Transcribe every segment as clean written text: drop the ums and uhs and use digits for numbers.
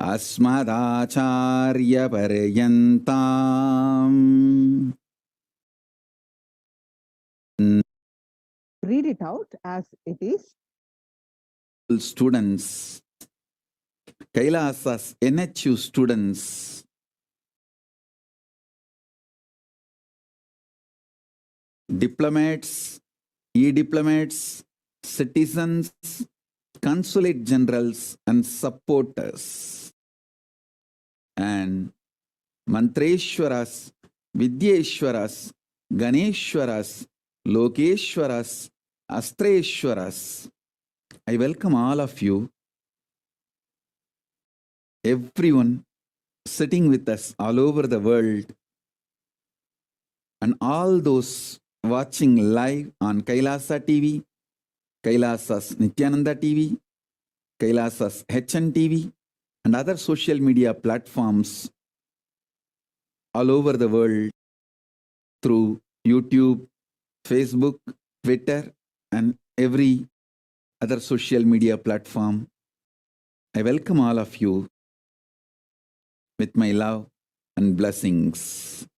अस्मदाचार्य पर्यन्ताम्. Read it out as it is. Students, Kailasa's NHU students, diplomats, e-diplomats, citizens, consulate generals and supporters, and Mantreshwaras, Vidyeshwaras, Ganeshwaras, Lokeshwaras, Astreshwaras. I welcome all of you, everyone sitting with us all over the world, and all those watching live on Kailasa TV, Kailasa's Nithyananda TV, Kailasa's HN TV, and other social media platforms all over the world through YouTube, Facebook, Twitter, and every other social media platform. I welcome all of you with my love and blessings.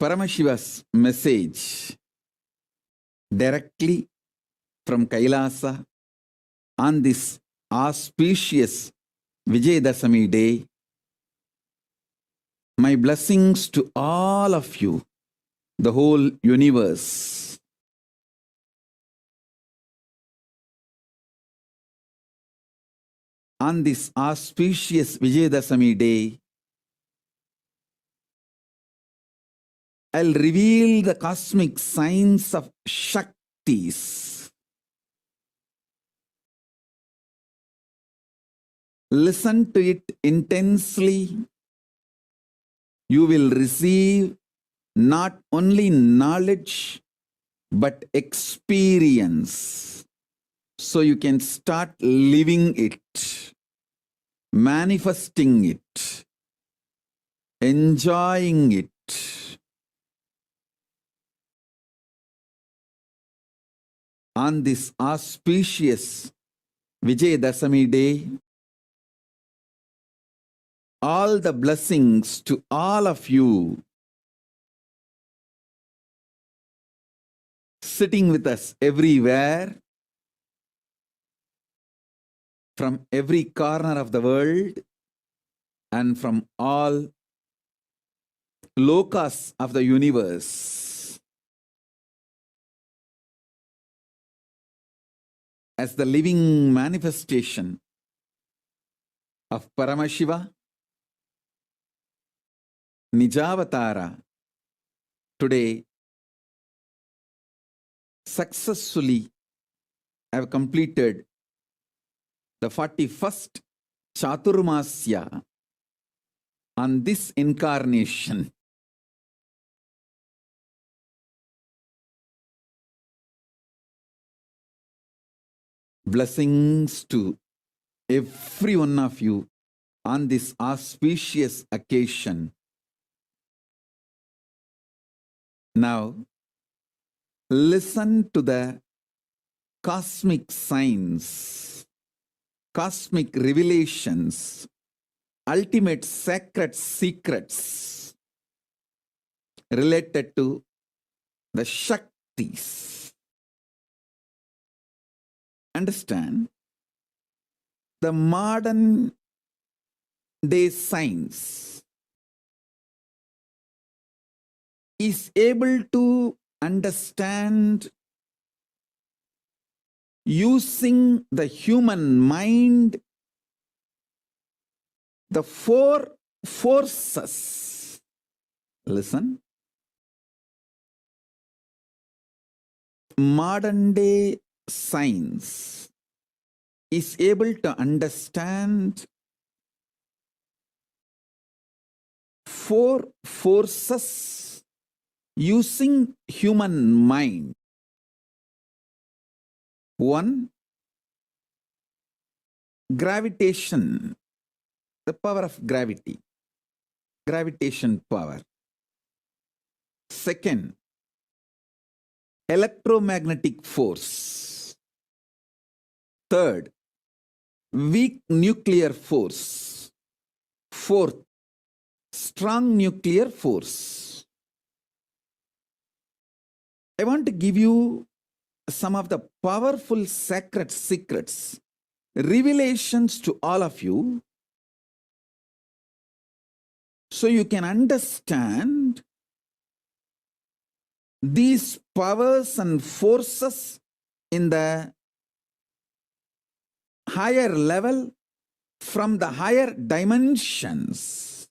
Paramashiva's message directly from Kailasa on this auspicious Vijayadashami day. My blessings to all of you, the whole universe. On this auspicious Vijayadashami day, I'll reveal the cosmic signs of Shaktis. Listen to it intensely. You will receive not only knowledge but experience, so you can start living it, manifesting it, enjoying it. On this auspicious Vijayadashami day, all the blessings to all of you sitting with us everywhere, from every corner of the world and from all lokas of the universe. As the living manifestation of Paramashiva, Nijavatara, today successfully have completed the 41st Chaturmasya on this incarnation. Blessings to every one of you on this auspicious occasion. Now, listen to the cosmic signs, cosmic revelations, ultimate sacred secrets related to the Shaktis. Understand, the modern day science is able to understand, using the human mind, the four forces. Listen. Modern day science is able to understand four forces using human mind. One, gravitation, the power of gravity. gravitation power. Second, electromagnetic force. Third, weak nuclear force. Fourth, strong nuclear force. I want to give you some of the powerful sacred secrets, revelations to all of you, so you can understand these powers and forces in the higher level, from the higher dimensions.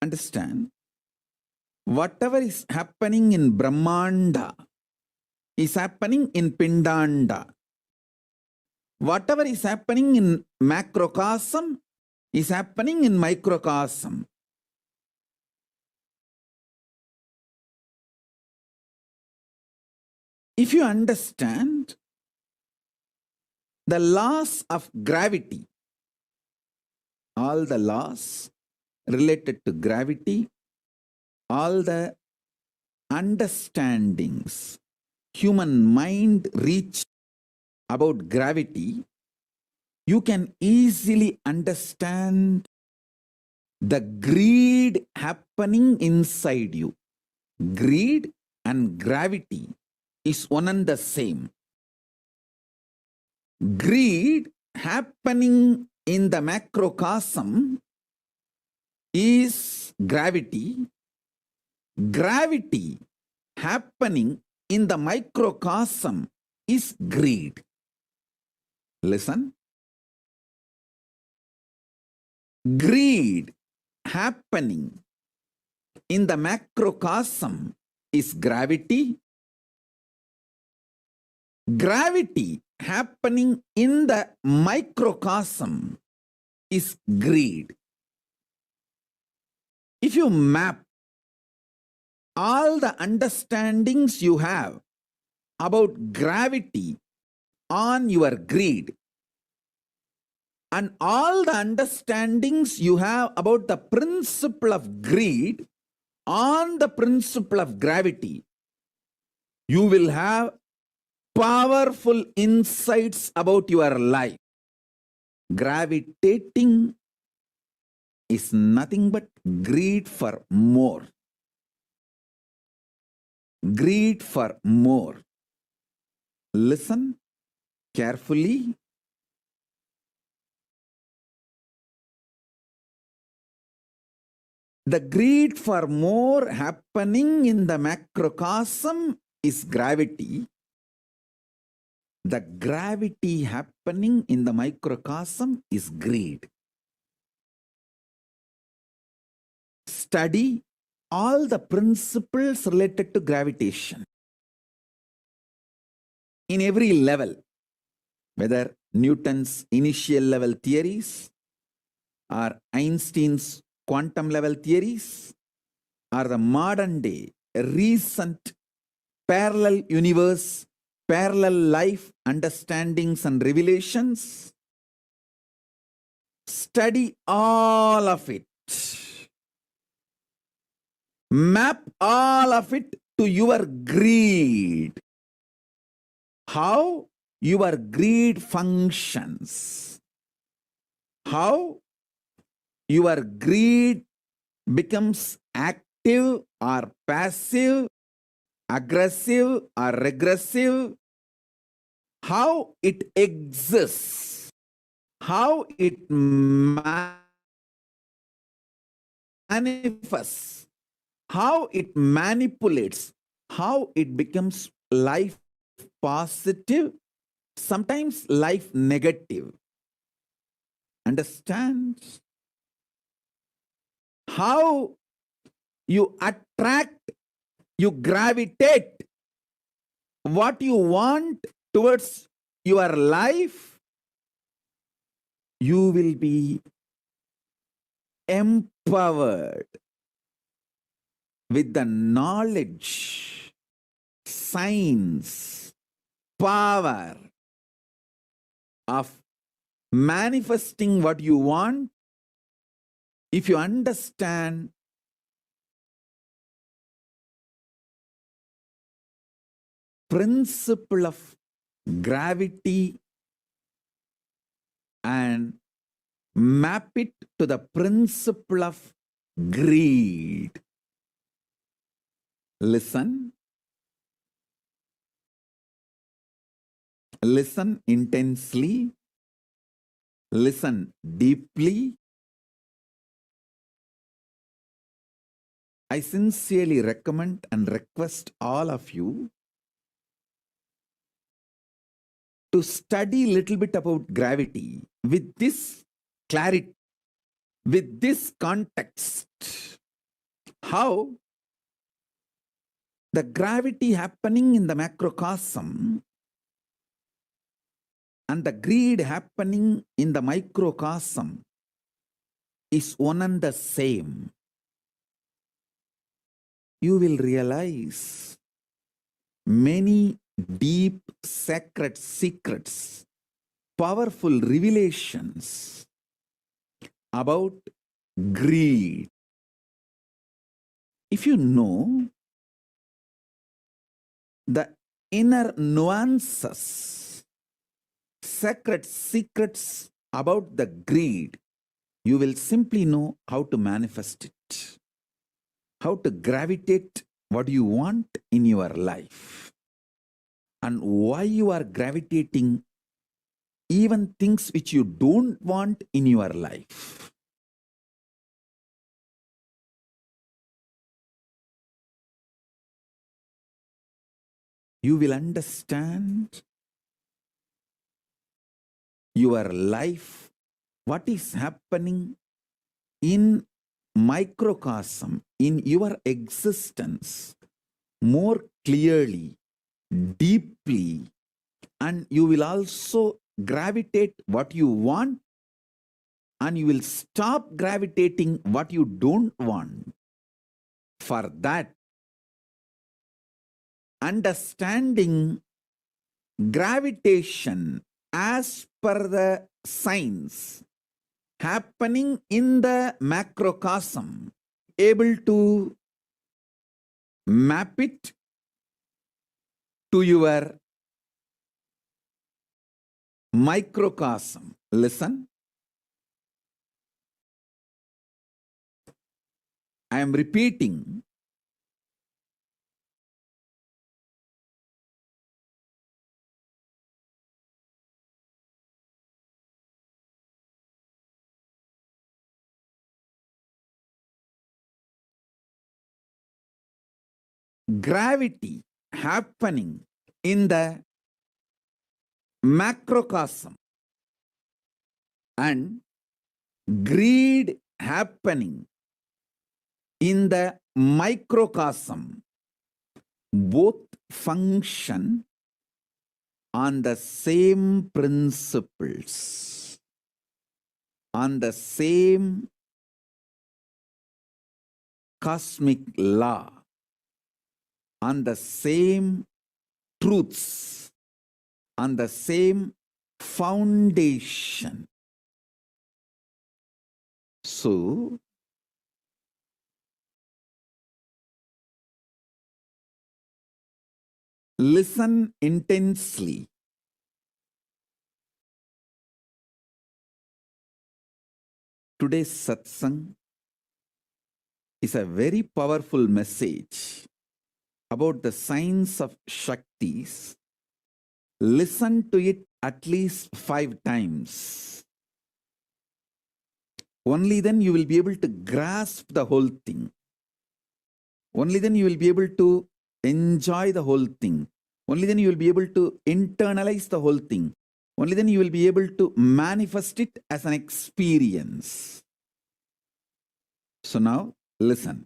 Understand? Whatever is happening in Brahmanda is happening in Pindanda. Whatever is happening in macrocosm is happening in microcosm. If you understand the laws of gravity, all the laws related to gravity, all the understandings human mind reach about gravity, you can easily understand the greed happening inside you. Greed and gravity is one and the same. Greed happening in the macrocosm is gravity. Gravity happening in the microcosm is greed. Listen. Greed happening in the macrocosm is gravity. Gravity happening in the microcosm is greed. If you map all the understandings you have about gravity on your greed, and all the understandings you have about the principle of greed on the principle of gravity, you will have powerful insights about your life. Gravitating is nothing but greed for more. Greed for more. Listen carefully. The greed for more happening in the macrocosm is gravity. The gravity happening in the microcosm is greed. Study all the principles related to gravitation in every level, whether Newton's initial level theories or Einstein's quantum level theories or the modern day recent parallel universe, parallel life understandings and revelations. Study all of it. Map all of it to your greed. How your greed functions. How your greed becomes active or passive, aggressive or regressive. How it exists. How it manifests. How it manipulates, how it becomes life positive, sometimes life negative. Understand? How you attract, you gravitate what you want towards your life, you will be empowered with the knowledge, science, power of manifesting what you want if you understand principle of gravity and map it to the principle of greed. Listen. Listen intensely. Listen deeply. I sincerely recommend and request all of you to study a little bit about gravity with this clarity, with this context. How the gravity happening in the macrocosm and the greed happening in the microcosm is one and the same. You will realize many deep sacred secrets, powerful revelations about greed. If you know the inner nuances, sacred secrets about the greed, you will simply know how to manifest it, how to gravitate what you want in your life, and why you are gravitating even things which you don't want in your life. You will understand your life, what is happening in microcosm, in your existence, more clearly, deeply, and you will also gravitate what you want, and you will stop gravitating what you don't want. For that, understanding gravitation as per the science happening in the macrocosm, able to map it to your microcosm. Listen. I am repeating. Gravity happening in the macrocosm and greed happening in the microcosm both function on the same principles, on the same cosmic law, on the same truths, on the same foundation. So, listen intensely. Today's satsang is a very powerful message about the science of Shaktis. Listen to it at least 5 times. Only then you will be able to grasp the whole thing. Only then you will be able to enjoy the whole thing. Only then you will be able to internalize the whole thing. Only then you will be able to manifest it as an experience. So now, listen.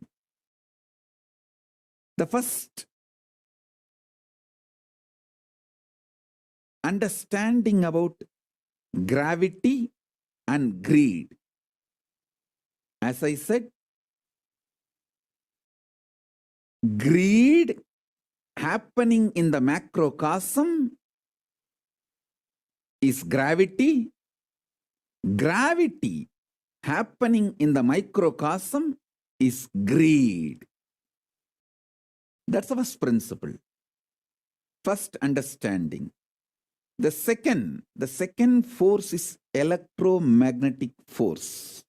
The first understanding about gravity and greed. As I said, greed happening in the macrocosm is gravity. Gravity happening in the microcosm is greed. That's the first principle. First understanding. The second force is electromagnetic force.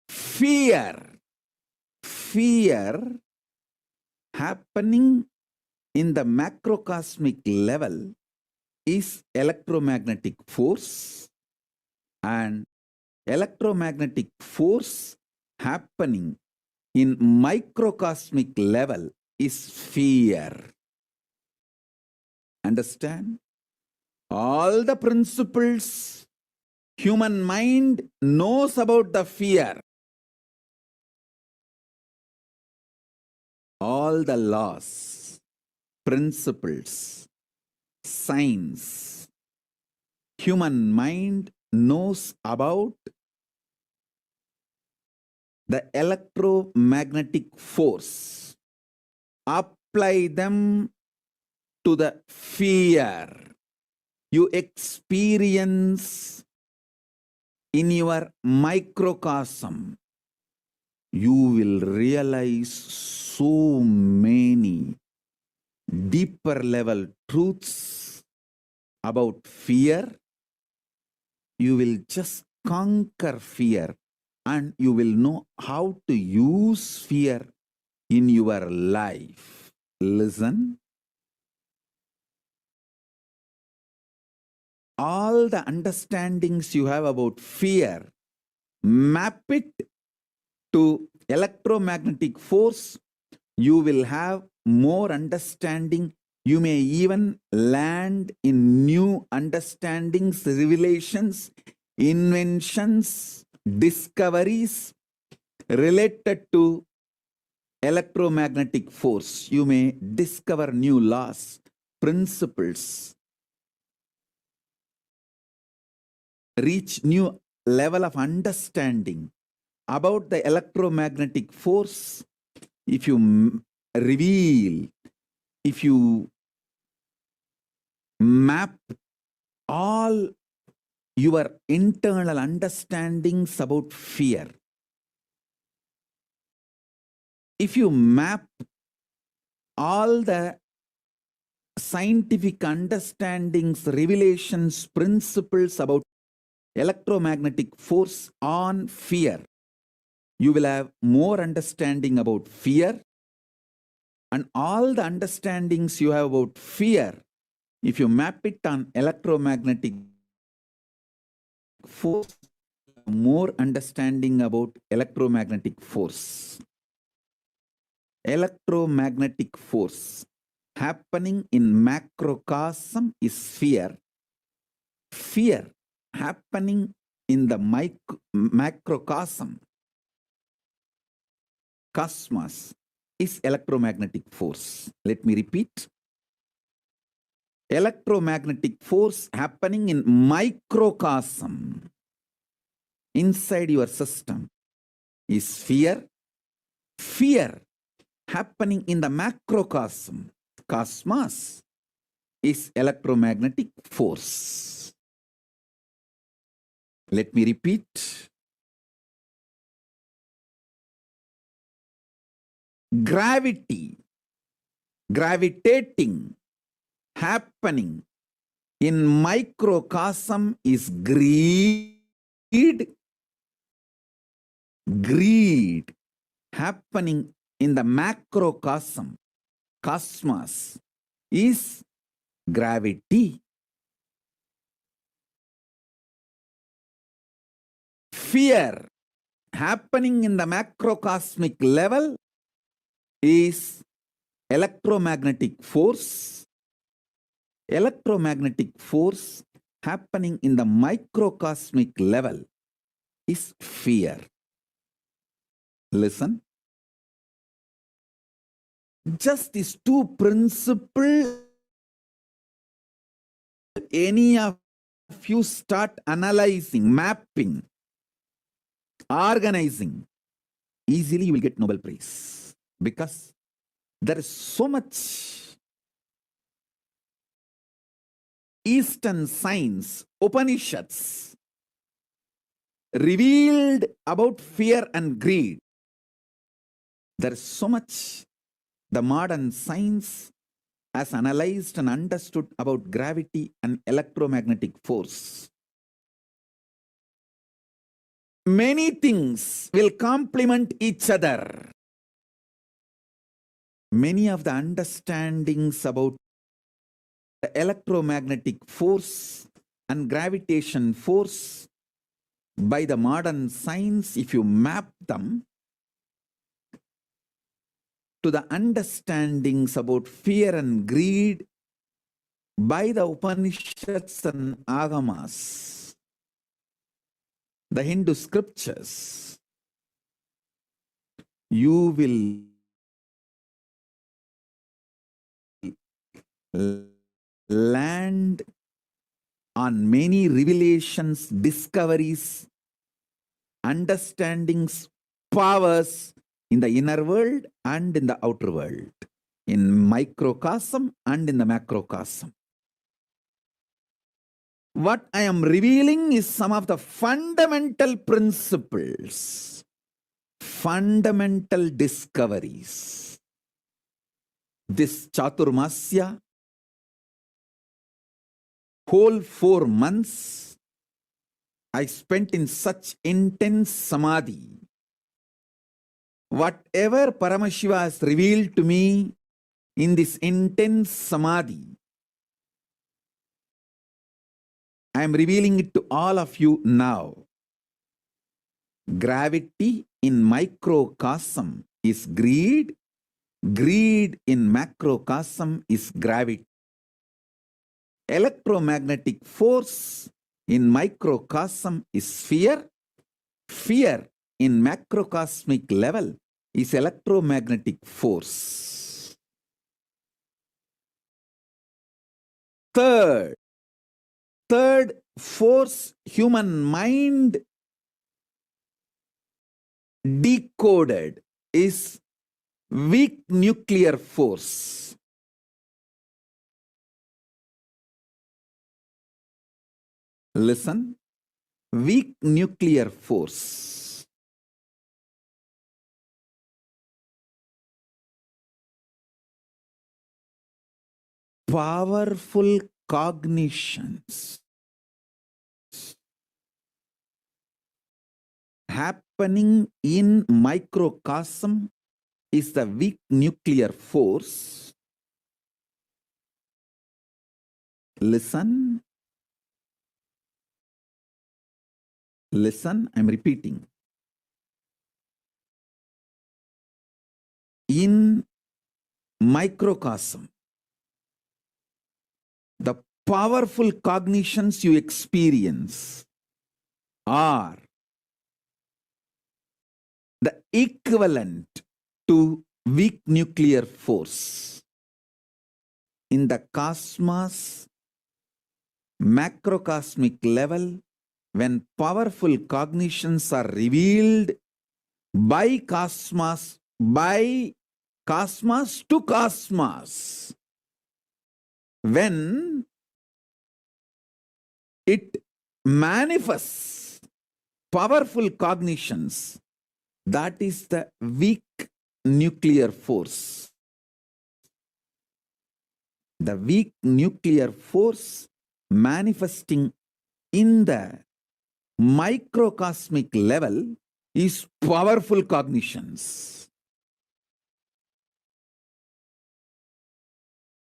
Fear happening in the macrocosmic level is electromagnetic force, and electromagnetic force happening in microcosmic level is fear. Understand? All the principles human mind knows about the fear. All the laws, principles, science, human mind knows about the electromagnetic force. Apply them to the fear you experience in your microcosm. You will realize so many deeper level truths about fear. You will just conquer fear, and you will know how to use fear in your life. Listen. All the understandings you have about fear, map it to electromagnetic force. You will have more understanding. You may even land in new understandings, revelations, inventions, discoveries related to electromagnetic force. You may discover new laws, principles, reach new level of understanding about the electromagnetic force. If you reveal, if you map all your internal understandings about fear, if you map all the scientific understandings, revelations, principles about electromagnetic force on fear, you will have more understanding about fear. And all the understandings you have about fear, if you map it on electromagnetic force, more understanding about electromagnetic force. Electromagnetic force happening in macrocosm is fear. Fear happening in the macrocosm, cosmos, is electromagnetic force. Let me repeat. Electromagnetic force happening in microcosm, inside your system, is fear. Fear happening in the macrocosm, cosmos, is electromagnetic force. Let me repeat. Gravity, gravitating, happening in microcosm is greed. Greed happening in the macrocosm, cosmos, is gravity. Fear happening in the macrocosmic level is electromagnetic force. Electromagnetic force happening in the microcosmic level is fear. Listen. Just these two principles, any of you start analyzing, mapping, organizing, easily you will get Nobel Prize, because there is so much Eastern science, Upanishads, revealed about fear and greed. There is so much the modern science has analyzed and understood about gravity and electromagnetic force. Many things will complement each other. Many of the understandings about the electromagnetic force and gravitation force by the modern science, if you map them to the understandings about fear and greed by the Upanishads and Agamas, the Hindu scriptures, you will land on many revelations, discoveries, understandings, powers in the inner world and in the outer world, in microcosm and in the macrocosm. What I am revealing is some of the fundamental principles, fundamental discoveries. This Chaturmasya, whole 4 months, I spent in such intense samadhi. Whatever Paramashiva has revealed to me in this intense samadhi, I am revealing it to all of you now. Gravity in microcosm is greed. Greed in macrocosm is gravity. Electromagnetic force in microcosm is fear. Fear in macrocosmic level is electromagnetic force. Third force, human mind decoded, is weak nuclear force. Listen, weak nuclear force. Powerful cognitions happening in microcosm is the weak nuclear force. Listen, I'm repeating. In microcosm, the powerful cognitions you experience are the equivalent to weak nuclear force. In the cosmos, macrocosmic level, when powerful cognitions are revealed by cosmos to cosmos, when it manifests powerful cognitions, that is the weak nuclear force. The weak nuclear force manifesting in the microcosmic level is powerful cognitions.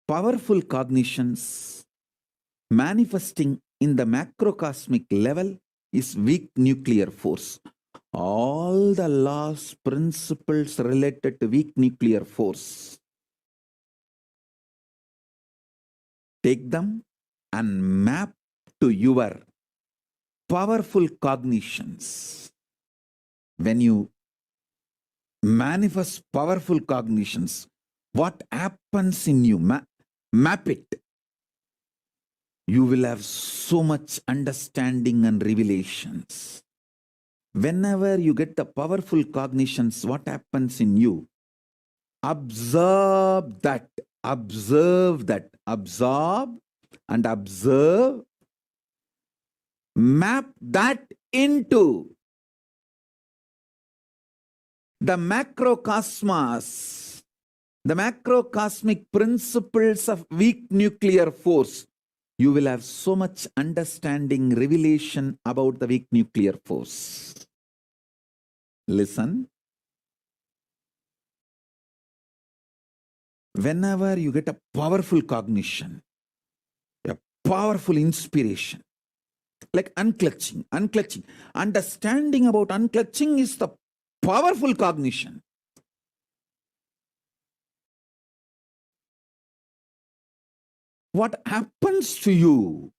Powerful cognitions manifesting in the macrocosmic level is weak nuclear force. All the laws, principles related to weak nuclear force, take them and map to your powerful cognitions. When you manifest powerful cognitions, what happens in you? Map it. You will have so much understanding and revelations. Whenever you get the powerful cognitions, what happens in you? Absorb that. Absorb and observe map that into the macrocosmos, the macrocosmic principles of weak nuclear force, you will have so much understanding, revelation about the weak nuclear force. Listen. Whenever you get a powerful cognition, a powerful inspiration, like unclutching, understanding about unclutching is the powerful cognition. What happens to you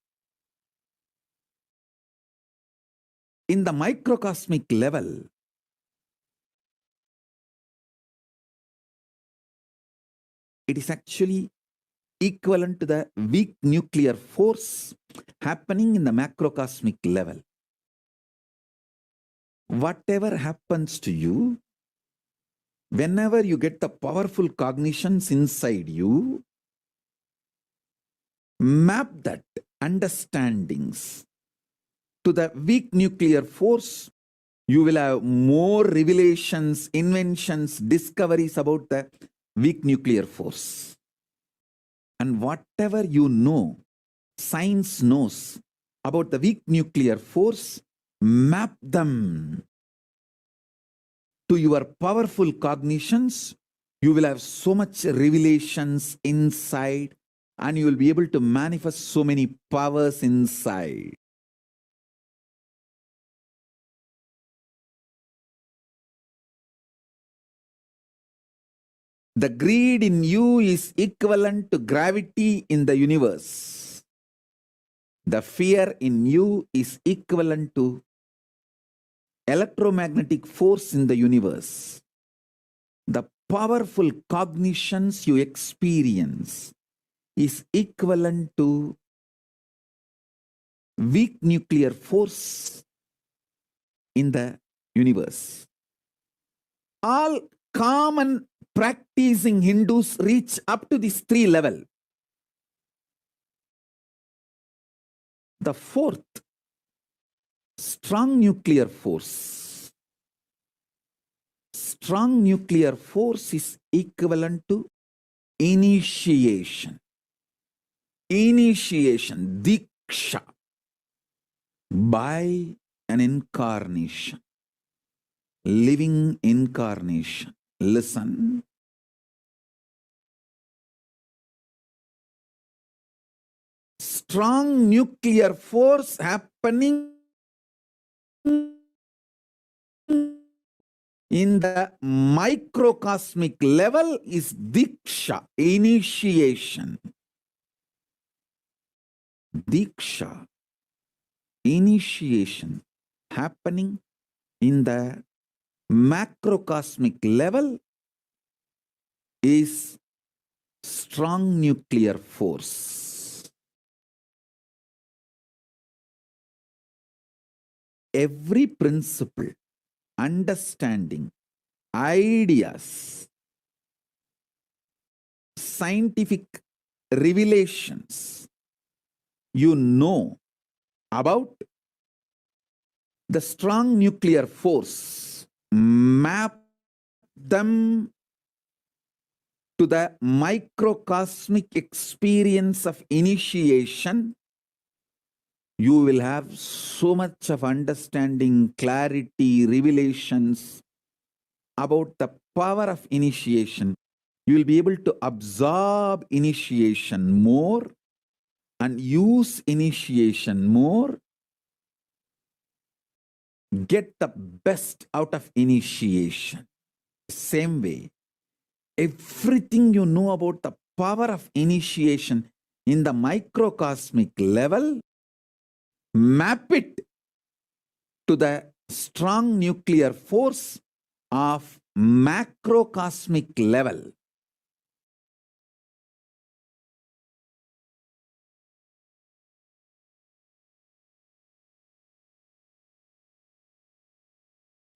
in the microcosmic level? It is actually equivalent to the weak nuclear force happening in the macrocosmic level. Whatever happens to you, whenever you get the powerful cognitions inside you, map that understandings to the weak nuclear force, you will have more revelations, inventions, discoveries about the weak nuclear force. And whatever you know, science knows about the weak nuclear force, map them to your powerful cognitions. You will have so much revelations inside, and you will be able to manifest so many powers inside. The greed in you is equivalent to gravity in the universe. The fear in you is equivalent to electromagnetic force in the universe. The powerful cognitions you experience is equivalent to weak nuclear force in the universe. All common practicing Hindus reach up to this 3 level. The fourth, strong nuclear force. Strong nuclear force is equivalent to initiation. Initiation, diksha, by an incarnation, living incarnation. Listen. Strong nuclear force happening in the microcosmic level is diksha, initiation. Diksha, initiation happening in the macrocosmic level is strong nuclear force. Every principle, understanding, ideas, scientific revelations you know about the strong nuclear force, map them to the microcosmic experience of initiation. You will have so much of understanding, clarity, revelations about the power of initiation. You will be able to absorb initiation more and use initiation more. Get the best out of initiation. Same way, everything you know about the power of initiation in the microcosmic level, map it to the strong nuclear force of macrocosmic level.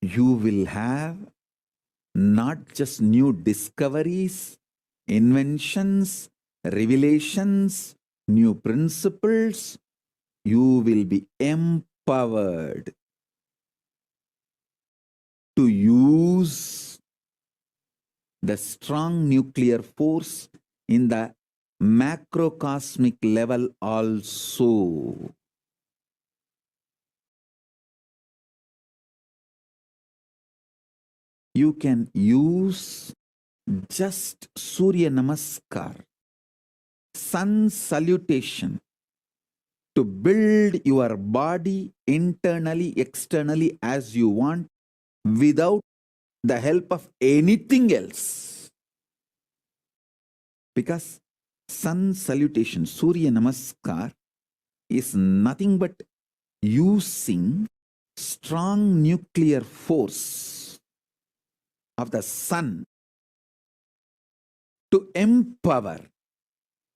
You will have not just new discoveries, inventions, revelations, new principles, you will be empowered to use the strong nuclear force in the macrocosmic level also. You can use just Surya Namaskar, sun salutation, to build your body internally, externally as you want without the help of anything else. Because sun salutation, Surya Namaskar, is nothing but using strong nuclear force of the sun to empower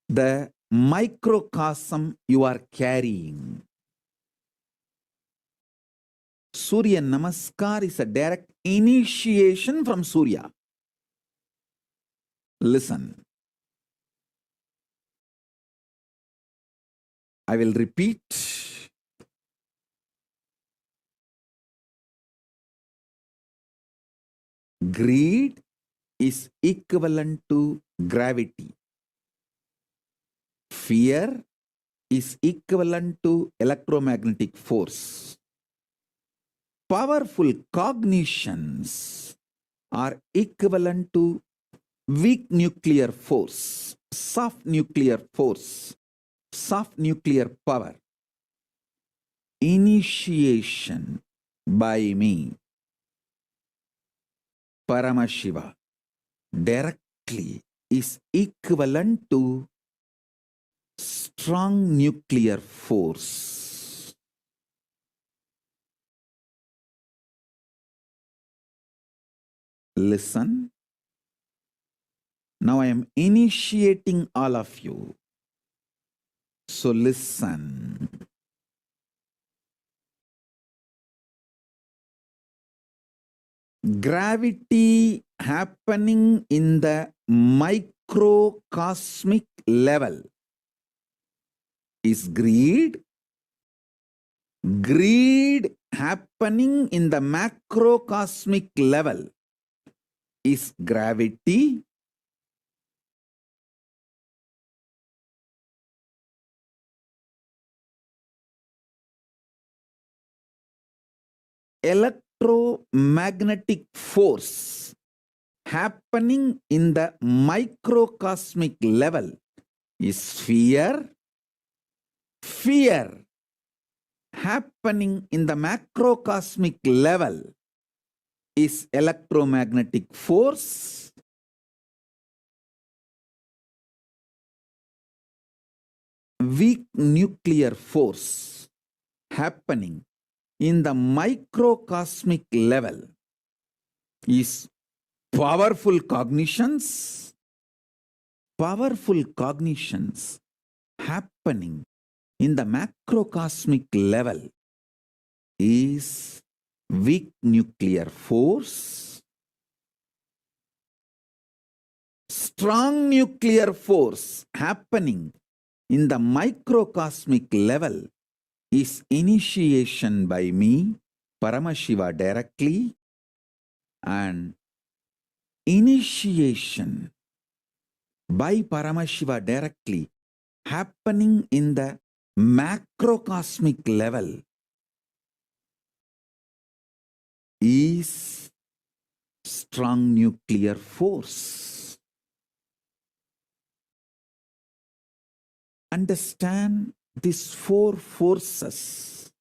the microcosm you are carrying. Surya Namaskar is a direct initiation from Surya. Listen. I will repeat. Greed is equivalent to gravity. Fear is equivalent to electromagnetic force. Powerful cognitions are equivalent to weak nuclear force, soft nuclear force, soft nuclear power. Initiation by me, Paramashiva, directly is equivalent to strong nuclear force. Listen. Now I am initiating all of you. So listen. Gravity happening in the microcosmic level is greed. Greed happening in the macrocosmic level is gravity. Electromagnetic force happening in the microcosmic level is fear. Fear happening in the macrocosmic level is electromagnetic force. Weak nuclear force happening in the microcosmic level is powerful cognitions. Powerful cognitions happening in the macrocosmic level is weak nuclear force. Strong nuclear force happening in the microcosmic level is initiation by me, Paramashiva, directly, and initiation by Paramashiva directly happening in the macrocosmic level is strong nuclear force. Understand these four forces.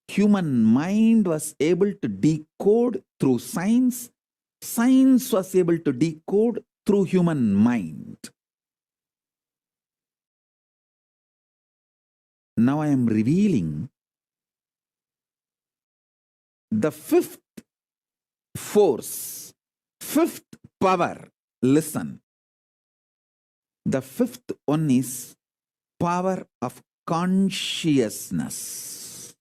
Human mind was able to decode through science. Science was able to decode through human mind. Now I am revealing the fifth force, fifth power. Listen. The fifth one is power of consciousness.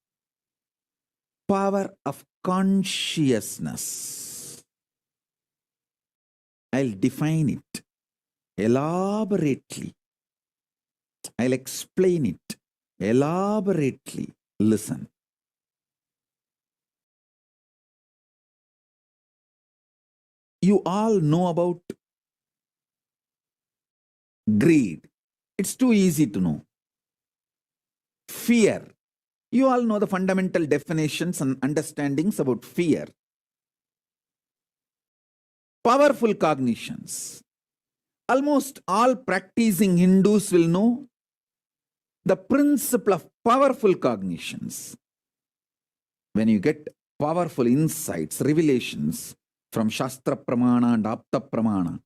Power of consciousness. I'll define it elaborately. I'll explain it elaborately listen. You all know about greed. It's too easy to know. Fear. You all know the fundamental definitions and understandings about fear. Powerful cognitions. Almost all practicing Hindus will know the principle of powerful cognitions. When you get powerful insights, revelations from Shastra Pramana and Apta Pramana,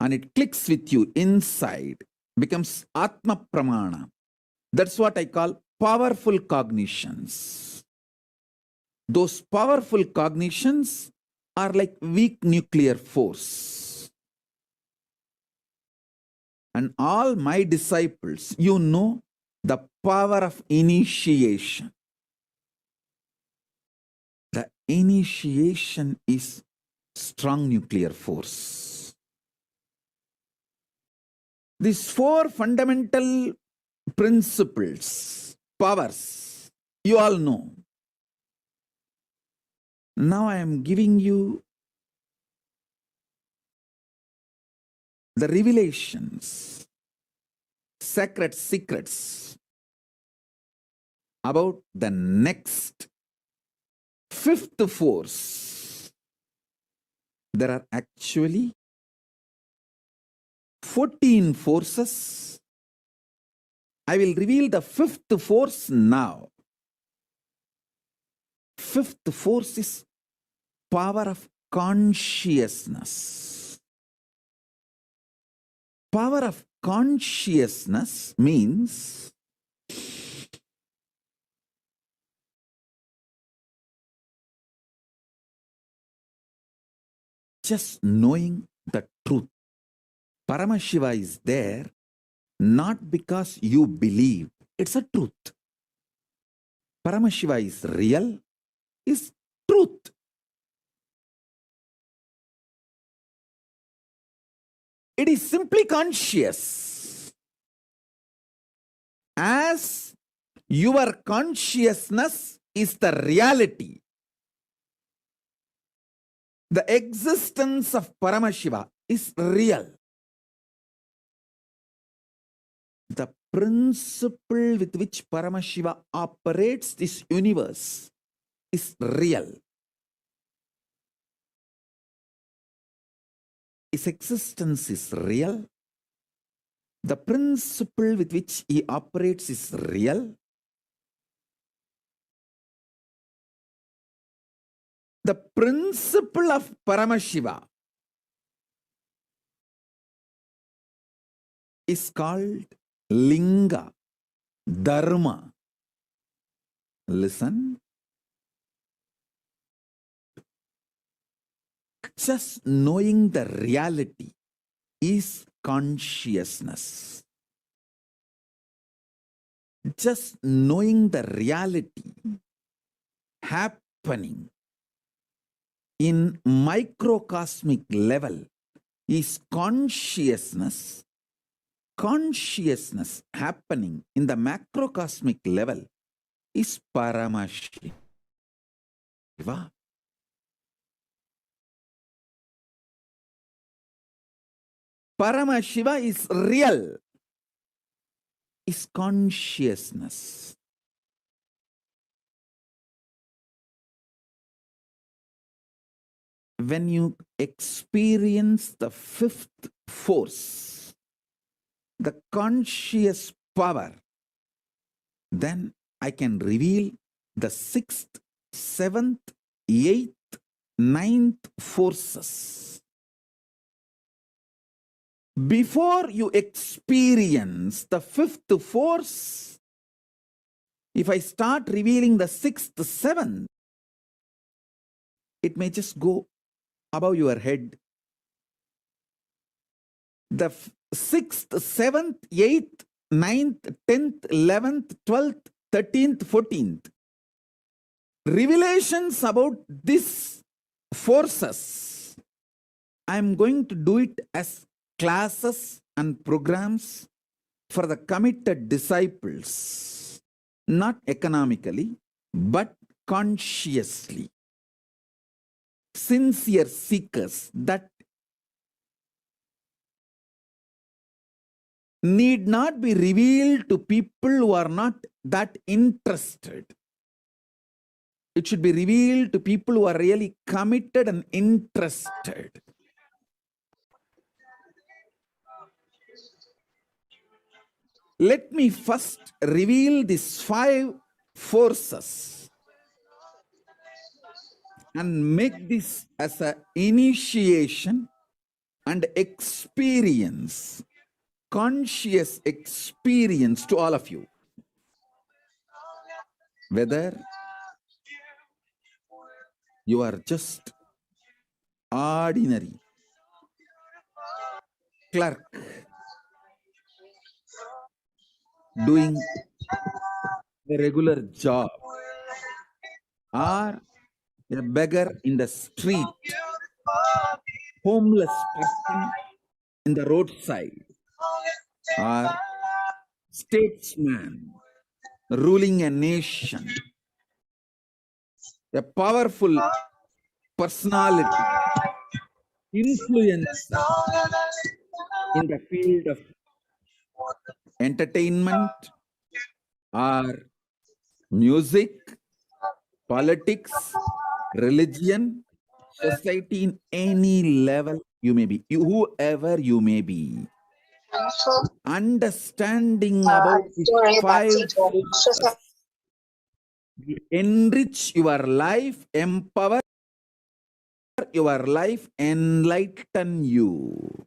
and it clicks with you inside, becomes Atma Pramana. That's what I call powerful cognitions. Those powerful cognitions are like weak nuclear force. And all my disciples, you know the power of initiation. The initiation is strong nuclear force. These four fundamental principles, powers, you all know. Now I am giving you the revelations, sacred secrets about the next fifth force. There are actually 14 forces. I will reveal the fifth force now. Fifth force is power of consciousness. Power of consciousness means just knowing the truth. Paramashiva is there not because you believe. It's a truth. Paramashiva is real, is truth. It is simply conscious. As your consciousness is the reality, the existence of Paramashiva is real. The principle with which Paramashiva operates this universe is real. His existence is real. The principle with which he operates is real. The principle of Paramashiva is called Linga, Dharma. Listen. Just knowing the reality is consciousness. Just knowing the reality happening in microcosmic level is consciousness. Consciousness happening in the macrocosmic level is Paramashiva. Paramashiva is real, is consciousness. When you experience the fifth force, the conscious power, then I can reveal the sixth, seventh, eighth, ninth forces. Before you experience the fifth force, if I start revealing the sixth, seventh, it may just go above your head. The sixth, seventh, eighth, ninth, 10th, 11th, 12th, 13th, 14th. Revelations about these forces, I am going to do it as classes and programs for the committed disciples. not economically, but consciously. Sincere seekers that need not be revealed to people who are not that interested. It should be revealed to people who are really committed and interested. Let me first reveal these 5 forces and make this as an initiation and experience, conscious experience to all of you. Whether you are just ordinary clerk doing a regular job, or a beggar in the street, homeless person in the roadside, or statesman ruling a nation, a powerful personality, influencer in the field of entertainment or music, politics, religion, society, in any level you may be, whoever you may be. Understanding about these 5 forces will enrich your life, empower your life, enlighten you.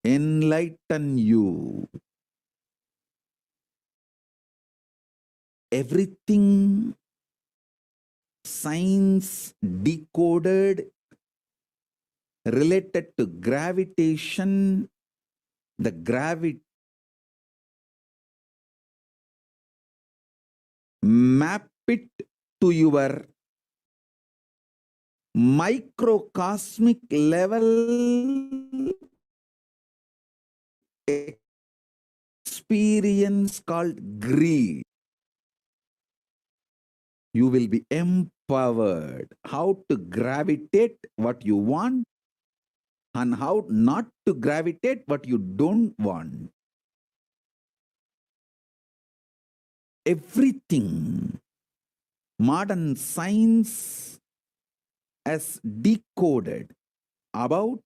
Enlighten you. Everything science decoded related to gravitation, the map it to your microcosmic level experience called greed. You will be empowered how to gravitate what you want and how not to gravitate what you don't want. Everything modern science has decoded about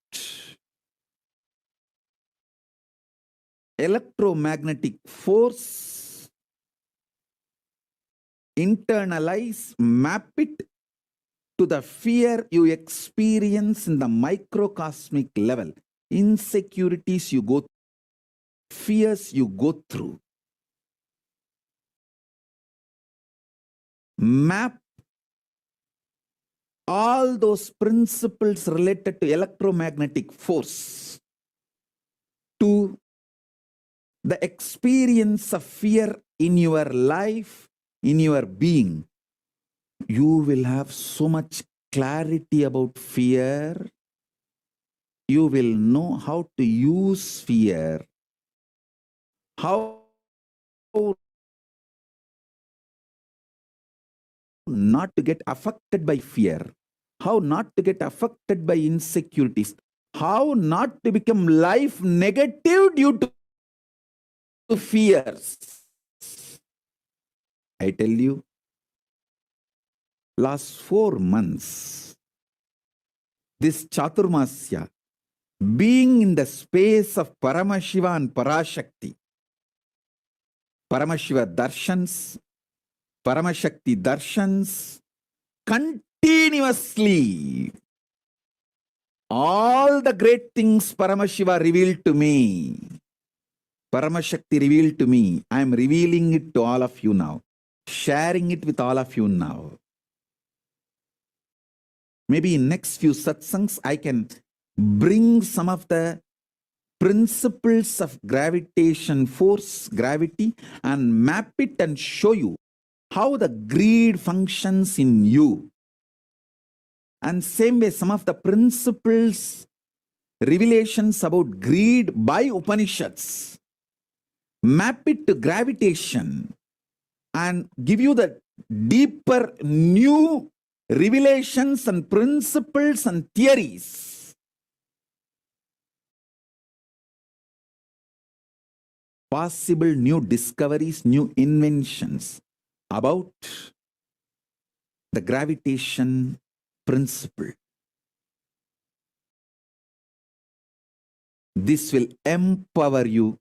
electromagnetic force, internalize, map it to the fear you experience in the microcosmic level, insecurities you go through, fears you go through. Map all those principles related to electromagnetic force to the experience of fear in your life, in your being. You will have so much clarity about fear. You will know how to use fear, how not to get affected by fear, how not to get affected by insecurities, how not to become life negative due to fears. I tell you, last 4 months, this Chaturmasya, being in the space of Paramashiva and Parashakti, Paramashiva darshans, Paramashakti darshans, continuously, all the great things Paramashiva revealed to me, Paramashakti revealed to me, I am revealing it to all of you now, sharing it with all of you now. Maybe in next few satsangs, I can bring some of the principles of gravitation force, gravity, and map it and show you how the greed functions in you. And same way, some of the principles, revelations about greed by Upanishads, map it to gravitation and give you the deeper new revelations and principles and theories. Possible new discoveries, new inventions about the gravitation principle. This will empower you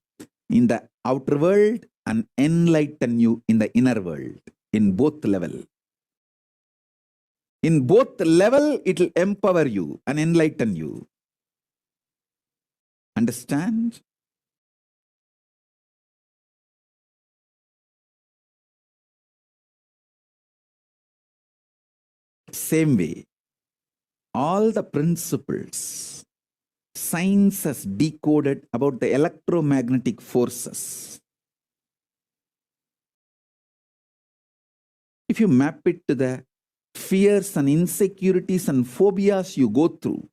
in the outer world and enlighten you in the inner world, in both level. In both level, it will empower you and enlighten you. Understand? Same way, all the principles science has decoded about the electromagnetic forces. If you map it to the fears and insecurities and phobias you go through,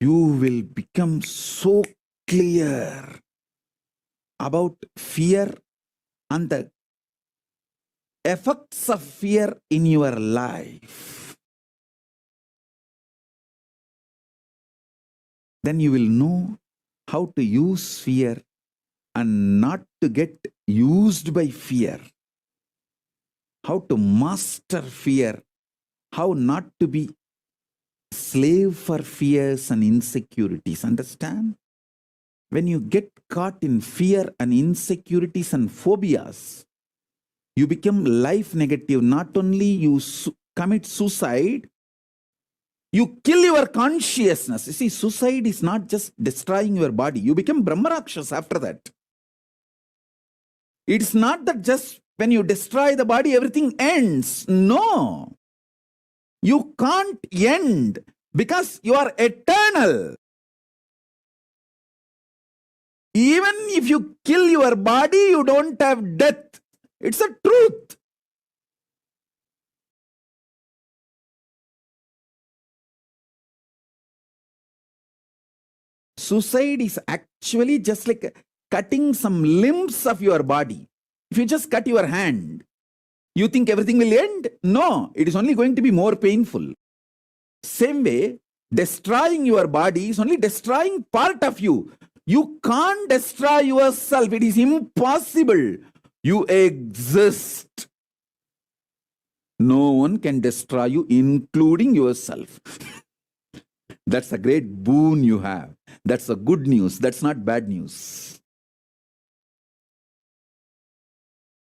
you will become so clear about fear and the effects of fear in your life. Then you will know how to use fear and not to get used by fear. How to master fear. How not to be slave for fears and insecurities. Understand? When you get caught in fear and insecurities and phobias, you become life negative. Not only you commit suicide, you kill your consciousness. You see, suicide is not just destroying your body. You become Brahmarakshas after that. It's not that just when you destroy the body, everything ends. No. You can't end because you are eternal. Even if you kill your body, you don't have death. It's a truth. Suicide is actually just like cutting some limbs of your body. If you just cut your hand, you think everything will end? No, it is only going to be more painful. Same way, destroying your body is only destroying part of you. You can't destroy yourself. It is impossible. You exist. No one can destroy you, including yourself. That's a great boon you have. That's a good news. That's not bad news.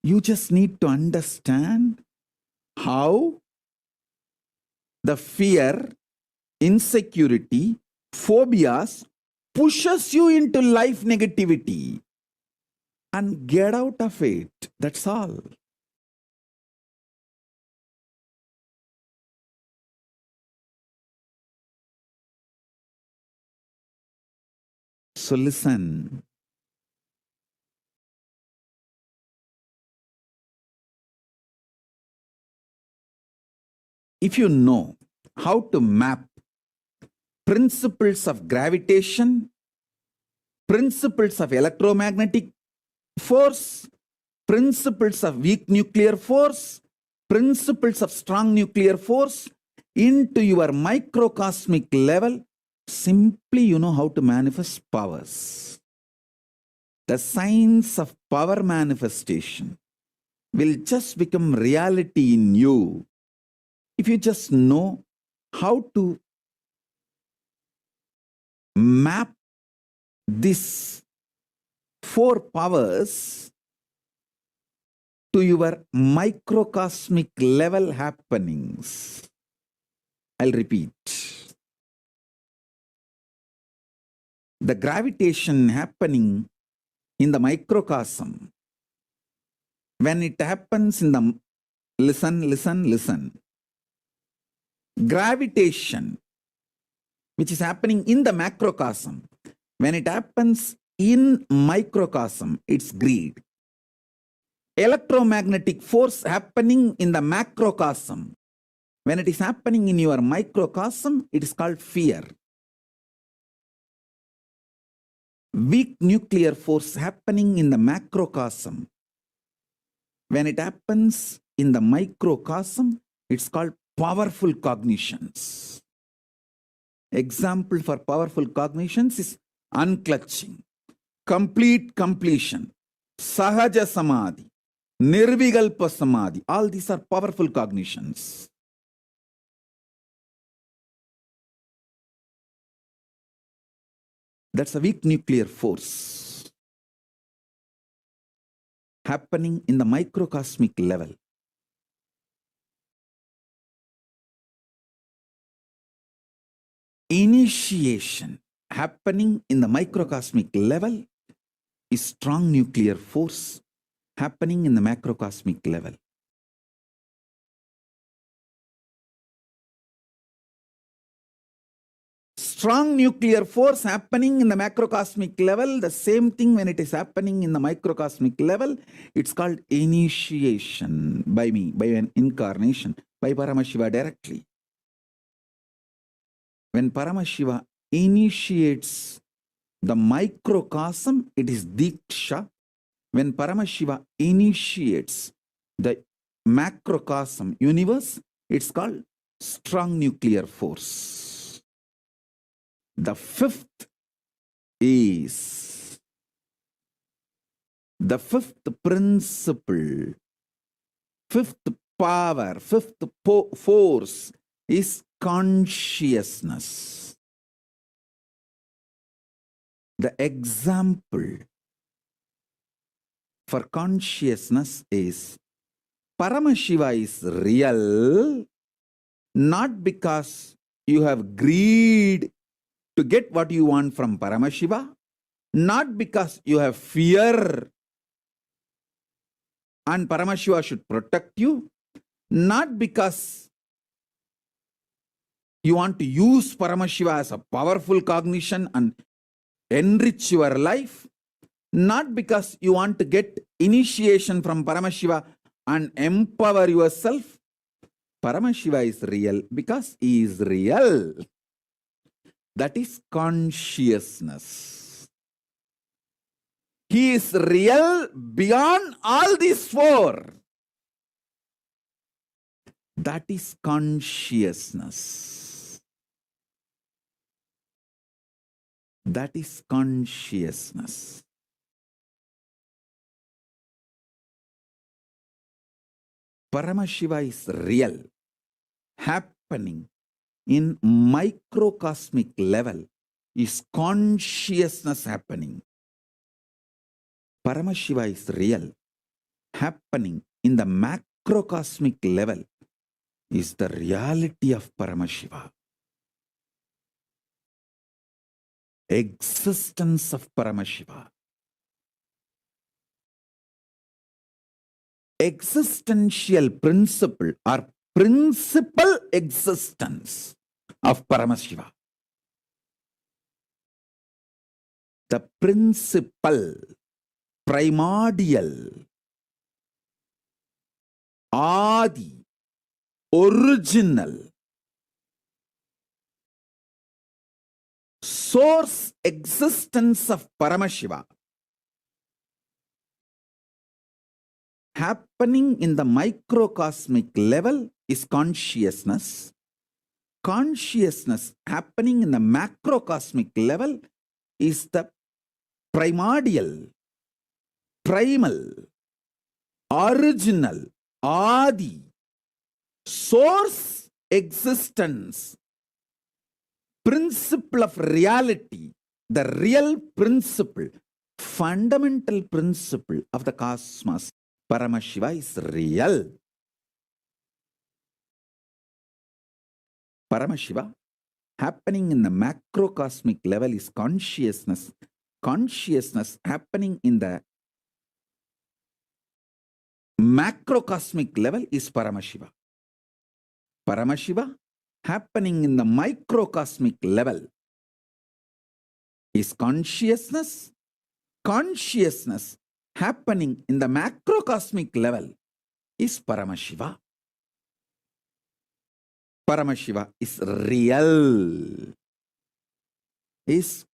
You just need to understand how the fear, insecurity, phobias pushes you into life negativity and get out of it. That's all. So listen. If you know how to map principles of gravitation, principles of electromagnetic force, principles of weak nuclear force, principles of strong nuclear force into your microcosmic level, simply you know how to manifest powers. The science of power manifestation will just become reality in you if you just know how to map these four powers to your microcosmic level happenings. I'll repeat. The gravitation happening in the microcosm, when it happens in the, listen. Gravitation, which is happening in the macrocosm, when it happens in microcosm, it's greed. Electromagnetic force happening in the macrocosm, when it is happening in your microcosm, it is called fear. weak nuclear force happening in the macrocosm. When it happens in the microcosm, it's called powerful cognitions. Example for powerful cognitions is unclutching, complete completion, sahaja samadhi, nirvigalpa samadhi. All these are powerful cognitions. That's a weak nuclear force happening in the microcosmic level. Initiation happening in the microcosmic level is strong nuclear force happening in the macrocosmic level. Strong nuclear force happening in the macrocosmic level, the same thing when it is happening in the microcosmic level, it's called initiation by me, by an incarnation, by Paramashiva directly. When Paramashiva initiates the microcosm, it is Diksha. When Paramashiva initiates the macrocosm universe, it's called strong nuclear force. The fifth is the fifth principle, fifth power, fifth force is consciousness. The example for consciousness is Paramashiva is real not because you have greed to get what you want from Paramashiva, not because you have fear and Paramashiva should protect you, not because you want to use Paramashiva as a powerful cognition and enrich your life, not because you want to get initiation from Paramashiva and empower yourself. Paramashiva is real because he is real. That is consciousness. He is real beyond all these four. That is consciousness. That is consciousness. Paramashiva is real, happening in microcosmic level is consciousness happening. Paramashiva is real, happening in the macrocosmic level is the reality of Paramashiva. Existence of Paramashiva. Existential principle or principal existence of Paramashiva. The principal, primordial, Adi, original, source existence of Paramashiva happening in the microcosmic level is consciousness. Consciousness happening in the macrocosmic level is the primordial, primal, original, Adi, source existence, principle of reality, the real principle, fundamental principle of the cosmos. Paramashiva is real. Paramashiva happening in the macrocosmic level is consciousness. Consciousness happening in the macrocosmic level is Paramashiva. Paramashiva happening in the microcosmic level is consciousness. Consciousness happening in the macrocosmic level is Paramashiva. Paramashiva is real, is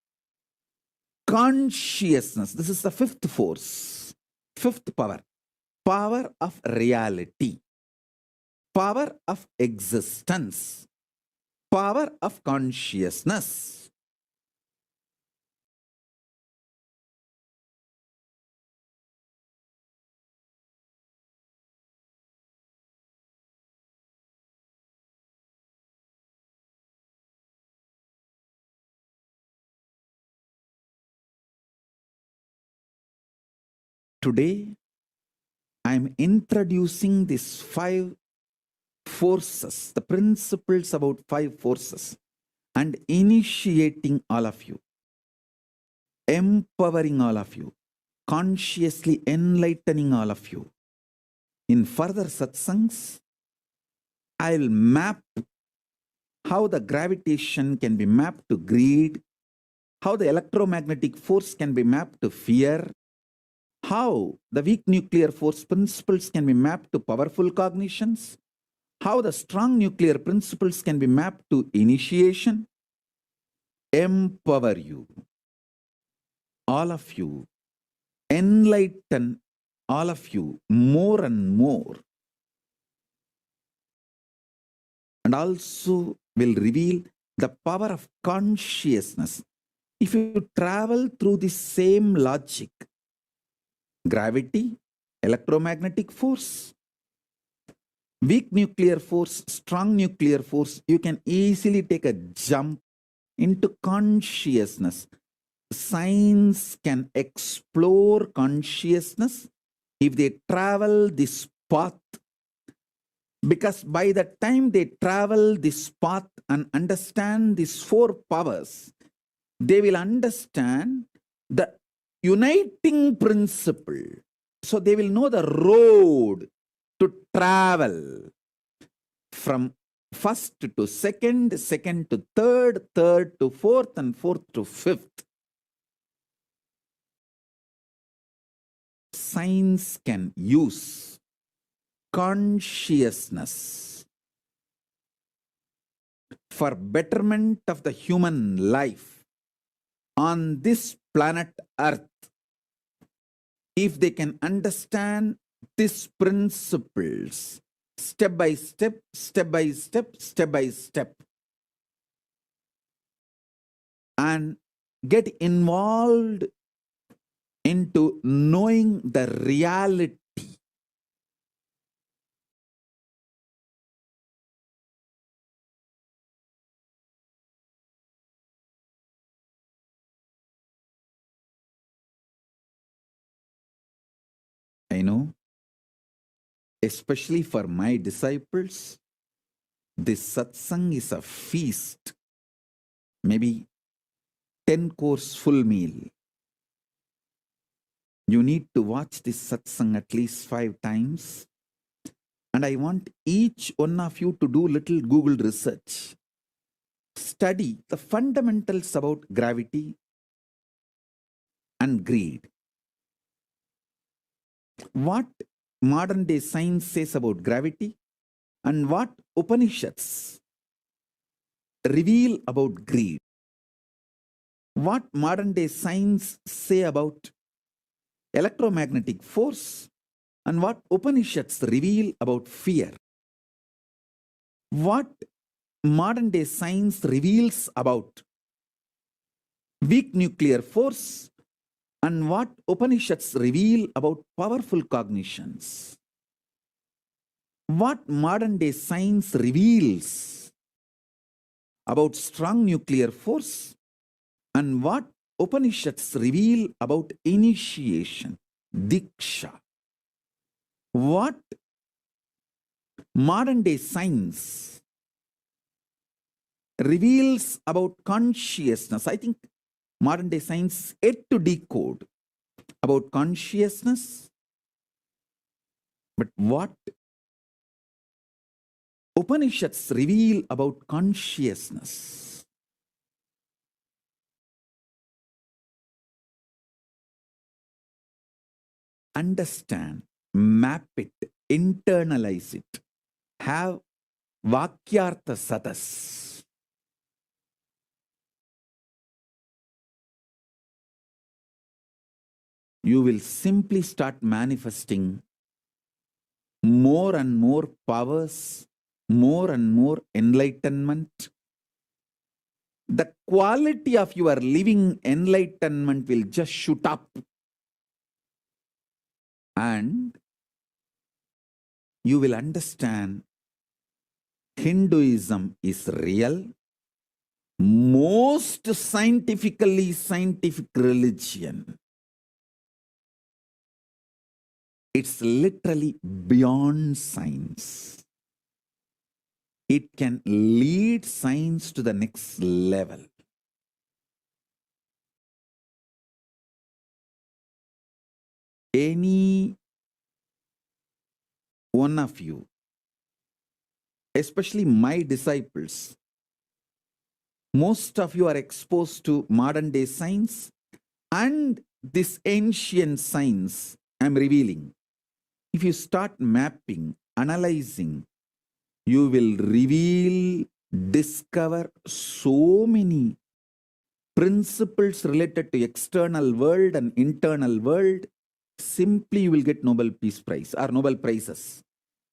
consciousness. This is the fifth force, fifth power. Power of reality, power of existence, power of consciousness. Today, I am introducing these 5 forces, the principles about 5 forces, and initiating all of you, empowering all of you, consciously enlightening all of you. In further satsangs, I'll map how the gravitation can be mapped to greed, how the electromagnetic force can be mapped to fear, how the weak nuclear force principles can be mapped to powerful cognitions, how the strong nuclear principles can be mapped to initiation, empower you, all of you, enlighten all of you more and more, and also will reveal the power of consciousness. If you travel through the same logic, gravity, electromagnetic force, weak nuclear force, strong nuclear force, you can easily take a jump into consciousness. Science can explore consciousness if they travel this path, because by the time they travel this path and understand these 4 powers, they will understand the uniting principle. So they will know the road to travel from first to second, second to third, third to fourth, and fourth to fifth. Science can use consciousness for betterment of the human life on this planet Earth if they can understand these principles step by step, step by step, step by step, and get involved into knowing the reality. I know, especially for my disciples, this satsang is a feast, maybe 10-course full meal. You need to watch this satsang at least 5 times. And I want each one of you to do little Google research. Study the fundamentals about gravity and greed. What modern day science says about gravity and what Upanishads reveal about greed. What modern day science say about electromagnetic force and what Upanishads reveal about fear. What modern day science reveals about weak nuclear force and what Upanishads reveal about powerful cognitions. What modern day science reveals about strong nuclear force and what Upanishads reveal about initiation, diksha. What modern day science reveals about consciousness. I think modern day science yet to decode about consciousness. But what Upanishads reveal about consciousness. Understand, map it, internalize it, have Vakyartha Sadas. you will simply start manifesting more and more powers, more and more enlightenment. The quality of your living enlightenment will just shoot up. And you will understand Hinduism is real, most scientific religion. It's literally beyond science. It can lead science to the next level. Any one of you, especially my disciples, most of you are exposed to modern day science and this ancient science I'm revealing. If you start mapping, analyzing, you will reveal, discover so many principles related to external world and internal world. Simply you will get Nobel Peace Prize or Nobel Prizes.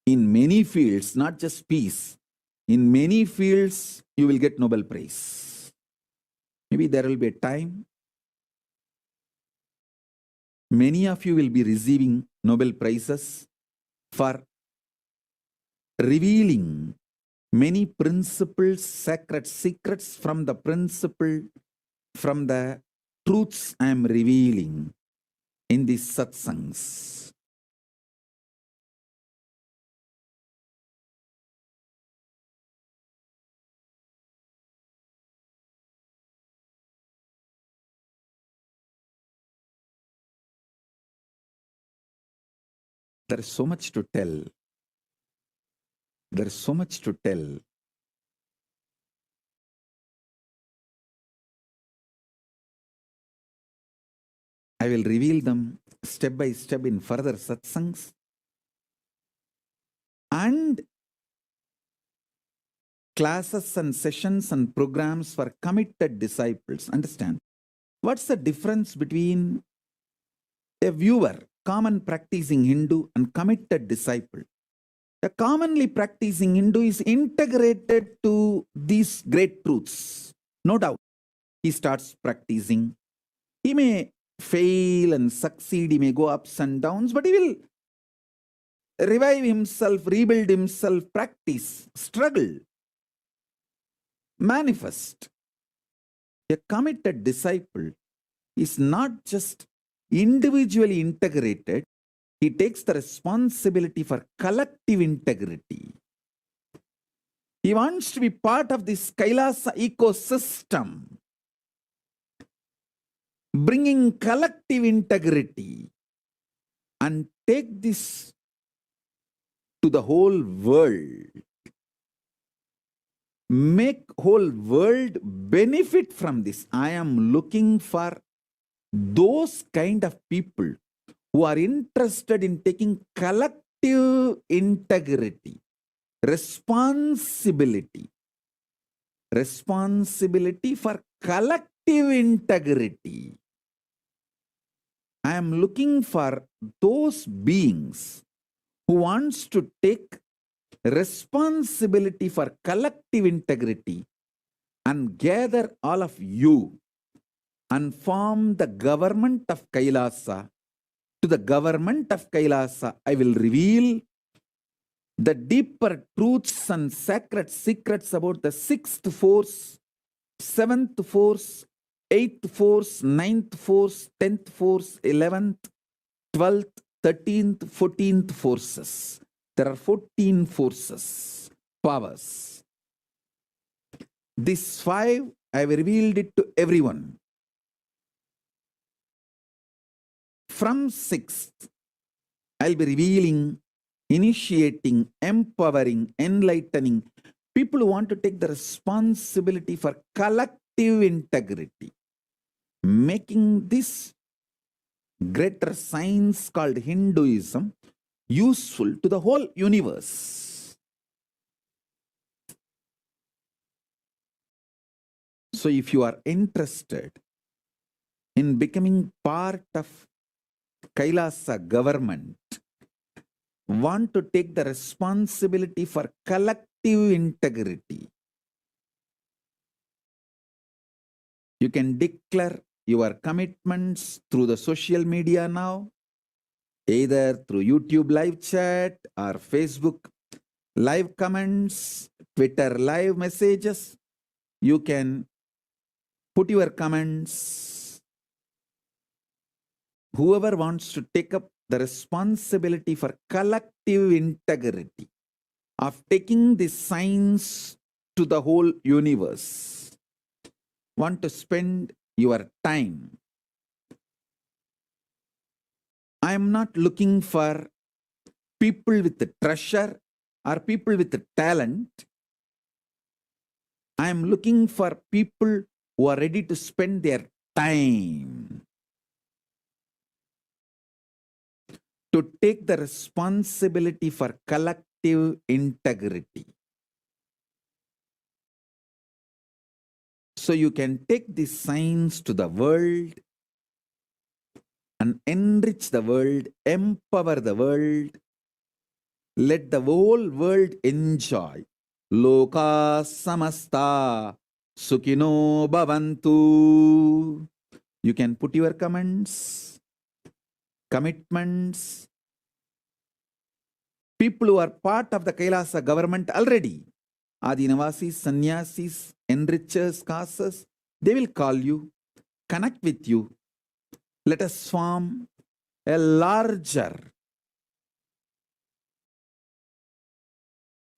In many fields, not just peace. In many fields, you will get Nobel Prize. Maybe there will be a time many of you will be receiving Nobel Prizes for revealing many principles, sacred secrets from the principle, from the truths I am revealing in these satsangs. There is so much to tell. There is so much to tell. I will reveal them step by step in further satsangs. And classes and sessions and programs for committed disciples. Understand? What's the difference between a viewer, common practicing Hindu, and committed disciple? A commonly practicing Hindu is integrated to these great truths. No doubt. He starts practicing. He may fail and succeed. He may go ups and downs, but he will revive himself, rebuild himself, practice, struggle, manifest. A committed disciple is not just individually integrated, he takes the responsibility for collective integrity. He wants to be part of this Kailasa ecosystem, bringing collective integrity and take this to the whole world. Make whole world benefit from this. I am looking for those kind of people who are interested in taking collective integrity, responsibility for collective integrity. I am looking for those beings who wants to take responsibility for collective integrity and gather all of you and form the government of Kailasa. To the government of Kailasa, I will reveal the deeper truths and sacred secrets about the 6th force, 7th force, 8th force, 9th force, 10th force, 11th, 12th, 13th, 14th forces. There are 14 forces, powers. These 5, I have revealed it to everyone. From 6th, I'll be revealing, initiating, empowering, enlightening people who want to take the responsibility for collective integrity, making this greater science called Hinduism useful to the whole universe. So if you are interested in becoming part of Kailasa government want to take the responsibility for collective integrity. You can declare your commitments through the social media now, either through YouTube live chat or Facebook live comments, Twitter live messages. You can put your comments. Whoever wants to take up the responsibility for collective integrity of taking the science to the whole universe, want to spend your time. I am not looking for people with the treasure or people with the talent. I am looking for people who are ready to spend their time to take the responsibility for collective integrity. So you can take the science to the world and enrich the world, empower the world. Let the whole world enjoy. Loka samasta sukhino bhavantu. You can put your comments, commitments. People who are part of the Kailasa government already, Adinavasis, Sannyasis, enrichers, casters, they will call you, connect with you. Let us form a larger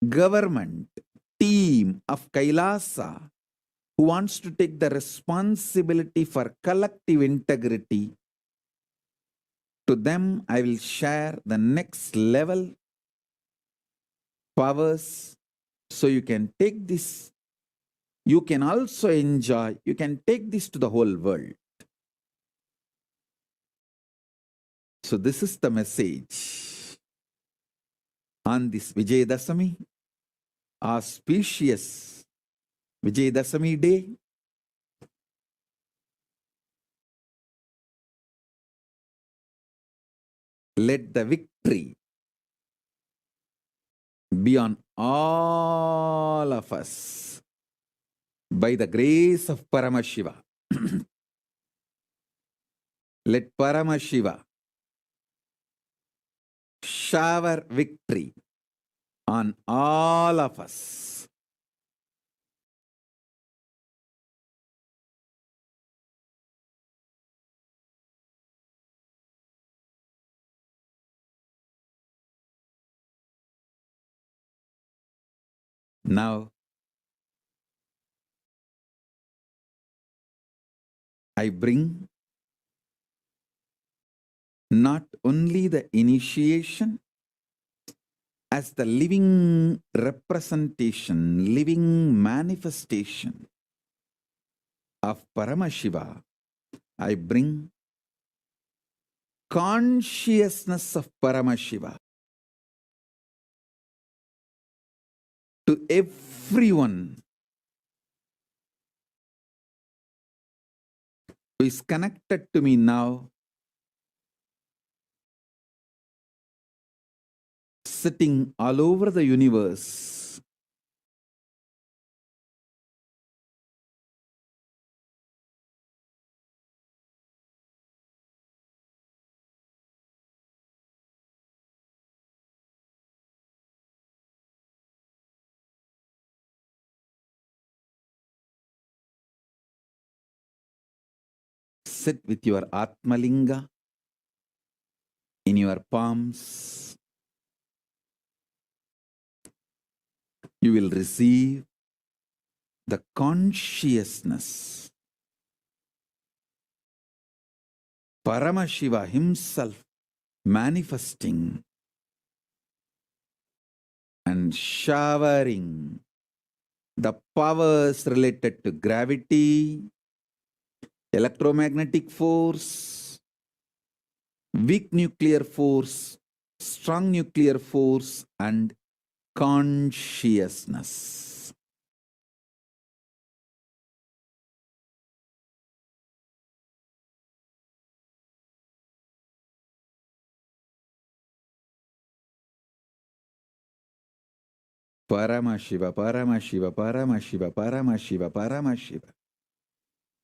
government team of Kailasa who wants to take the responsibility for collective integrity. To them, I will share the next level powers so you can take this. You can also enjoy, you can take this to the whole world. So this is the message on this Vijayadasami, auspicious Vijayadasami day. Let the victory be on all of us by the grace of Paramashiva. Let Paramashiva shower victory on all of us. Now, I bring not only the initiation as the living representation, living manifestation of Paramashiva, I bring consciousness of Paramashiva to everyone who is connected to me now, sitting all over the universe. Sit with your Atmalinga in your palms. You will receive the consciousness. Paramashiva himself manifesting and showering the powers related to gravity, electromagnetic force, weak nuclear force, strong nuclear force, and consciousness. Paramashiva, Paramashiva, Paramashiva, Paramashiva, Paramashiva.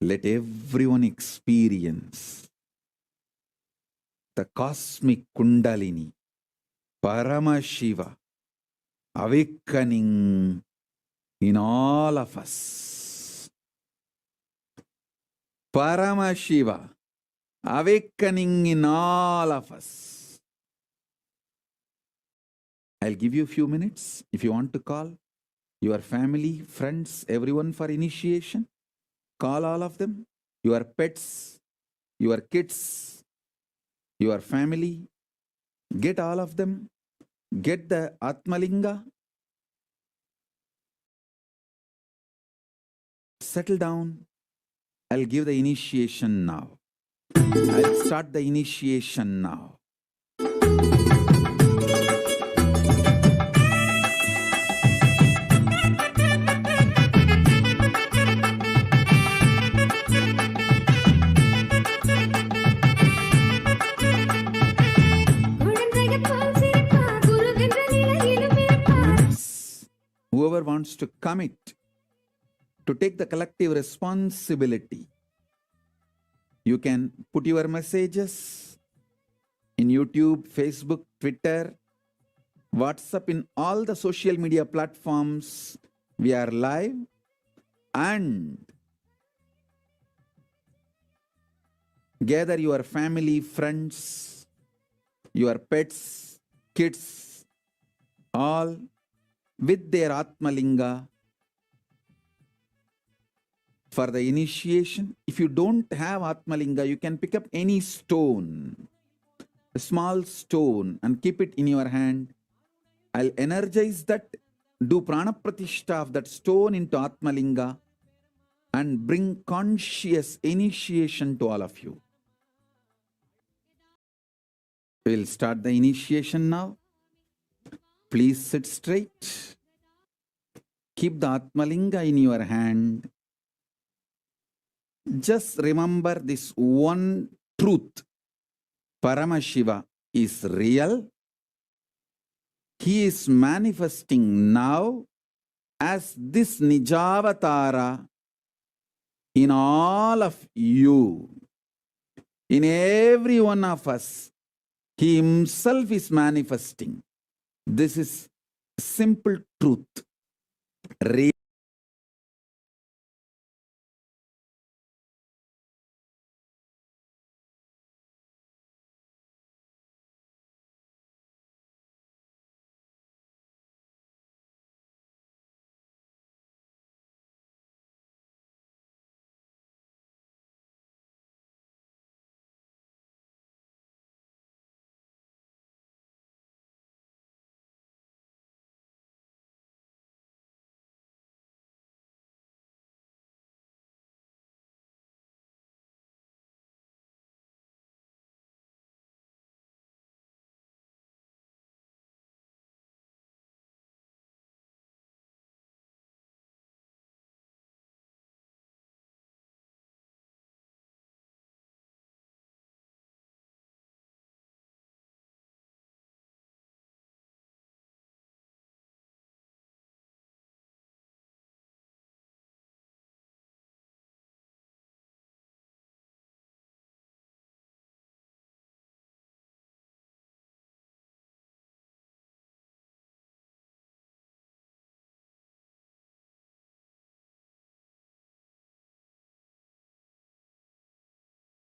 Let everyone experience the cosmic Kundalini, Paramashiva, awakening in all of us. Paramashiva, awakening in all of us. I'll give you a few minutes if you want to call your family, friends, everyone for initiation. Call all of them, your pets, your kids, your family. Get all of them. Get the Atmalinga. Settle down. I'll give the initiation now. I'll start the initiation now. Whoever wants to commit to take the collective responsibility, you can put your messages in YouTube, Facebook, Twitter, WhatsApp, in all the social media platforms. We are live, and gather your family, friends, your pets, kids, all with their Atmalinga for the initiation. If you don't have Atmalinga, you can pick up any stone, a small stone, and keep it in your hand. I'll energize that, do prana pratishta of that stone into Atmalinga, and bring conscious initiation to all of you. We'll start the initiation now. Please sit straight. Keep the Atmalinga in your hand. Just remember this one truth. Paramashiva is real. He is manifesting now as this Nijavatara in all of you. In every one of us, He Himself is manifesting. This is simple truth.